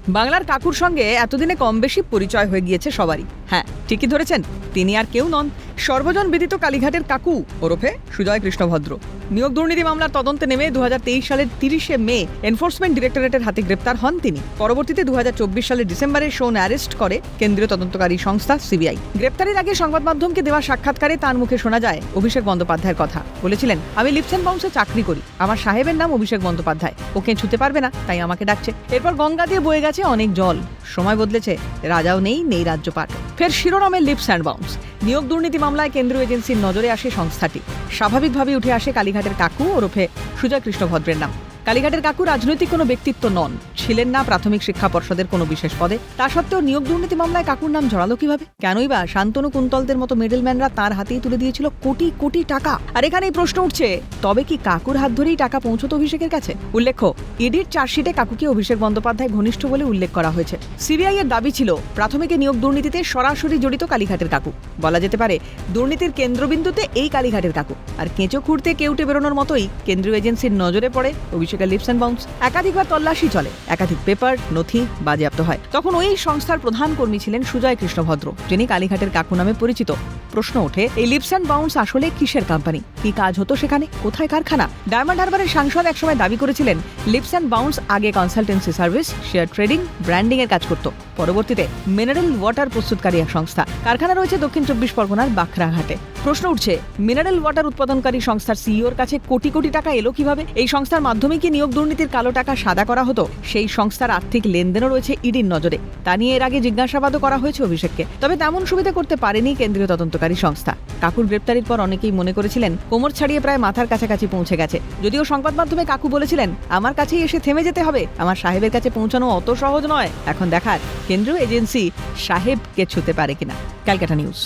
বাংলার কাকুর সঙ্গে এতদিনে কম বেশি পরিচয় হয়ে গিয়েছে সবারই। হ্যাঁ, ঠিকই ধরেছেন, তিনি আর কেউ নন, সর্বজন বিদিত কালীঘাটের কাকু ওরফে সুজয় কৃষ্ণ ভদ্র। নিয়োগ দুর্নীতি মামলার তদন্তে নেমে 2023 সালের 30শে মে এনফোর্সমেন্ট ডিরেক্টরেটের হাতে গ্রেপ্তার হন তিনি। পরবর্তীতে 2024 সালের ডিসেম্বরে শোন অ্যারেস্ট করে কেন্দ্রীয় তদন্তকারী সংস্থা সিবিআই। গ্রেপ্তারের আগে সংবাদ মাধ্যমকে দেওয়া সাক্ষাৎকারে তার মুখে শোনা যায় অভিষেক বন্দ্যোপাধ্যায়ের কথা। বলেছিলেন, আমি লিপস অ্যান্ড বাউন্সে চাকরি করি, আমার সাহেবের নাম অভিষেক বন্দ্যোপাধ্যায়, ওকে ছুতে পারবে না, তাই আমাকে ডাকছে। এরপর গঙ্গা দিয়ে বয়ে গেছে অনেক জল, সময় বদলেছে, রাজাও নেই, নেই রাজ্যপাট। ফের শিরোনামে লিপস অ্যান্ড বাউন্স। নিয়োগ দুর্নীতি মামলায় কেন্দ্রীয় এজেন্সির নজরে আসে সংস্থাটি। স্বাভাবিকভাবেই উঠে আসে কালীঘাটের কাকু ওরফে সুজয় কৃষ্ণ ভদ্রের নাম। কালীঘাটের কাকু রাজনৈতিক কোনো ব্যক্তিত্ব নন, ছিলেন না প্রাথমিক শিক্ষা পর্ষদের কোনো বিশেষ পদে। তা সত্ত্বেও নিয়োগ দুর্নীতি মামলায় কাকুর নাম জড়ালো কিভাবে? কেনই বা শান্তনু কুন্তলদের মতো মিডলম্যানরা তার হাতেই তুলে দিয়েছিল কোটি কোটি টাকা? আর এখানেই প্রশ্ন উঠছে, তবে কি কাকুর হাত ধরেই টাকা পৌঁছত অভিষেকের কাছে? উল্লেখ্য, ইডির চার্জশিটে কাকুকে অভিষেক বন্দ্যোপাধ্যায় ঘনিষ্ঠ বলে উল্লেখ করা হয়েছে। সিবিআই এর দাবি ছিল প্রাথমিকে নিয়োগ দুর্নীতিতে সরাসরি জড়িত কালীঘাটের কাকু। বলা যেতে পারে দুর্নীতির কেন্দ্রবিন্দুতে এই কালীঘাটের কাকু। আর কেঁচো খুঁড়তে কেউটে বেরোনোর মতোই কেন্দ্রীয় এজেন্সির নজরে পড়ে অভিষেকের লিপস অ্যান্ড বাউন্স। একাধিকবার তল্লাশি চলে, একাধিক পেপার নথি বাজেয়াপ্ত হয়। তখন ওই সংস্থার প্রধান কর্মী ছিলেন সুজয় কৃষ্ণ ভদ্র, যিনি কালীঘাটের কাকু নামে পরিচিত। প্রশ্ন ওঠে, এই লিপস অ্যান্ড বাউন্স আসলে কিসের কোম্পানি? কি কাজ হতো সেখানে? কোথায় কারখানা? ডায়মন্ড হারবারের সাংসদ একসময় দাবি করেছিলেন লিপস অ্যান্ড বাউন্স আগে consultancy service, share trading, branding এর কাজ করত। পরবর্তীতে মিনারেল ওয়াটার প্রস্তুতকারী এক সংস্থা। কারখানা রয়েছে দক্ষিণ 24 পরগনার বাখরাঘাটে। প্রশ্ন উঠছে, মিনারেল ওয়াটার উৎপাদনকারী সংস্থার সিইওর কাছে কোটি কোটি টাকা এলো কিভাবে? এই সংস্থার মাধ্যমে কি নিয়োগ দুর্নীতির কালো টাকা সাদা করা হতো? সেই সংস্থার আর্থিক লেনদেনও রয়েছে ইডির নজরে। তা নিয়ে এর আগে জিজ্ঞাসাবাদও করা হয়েছে অভিষেককে। তবে তেমন সুবিধা করতে পারেনি কেন্দ্রীয় তদন্তকারী সংস্থা। কাকুর গ্রেপ্তারির পর অনেকেই মনে করেছিলেন কোমর ছাড়িয়ে প্রায় মাথার কাছাকাছি পৌঁছে গেছে। যদিও সংবাদ মাধ্যমে কাকু বলেছিলেন, আমার কাছেই এসে থেমে যেতে হবে, আমার সাহেবের কাছে পৌঁছানো অত সহজ নয়। এখন দেখার কেন্দ্রীয় এজেন্সি সাহেবকে ছুতে পারে কিনা। ক্যালকাটা নিউজ।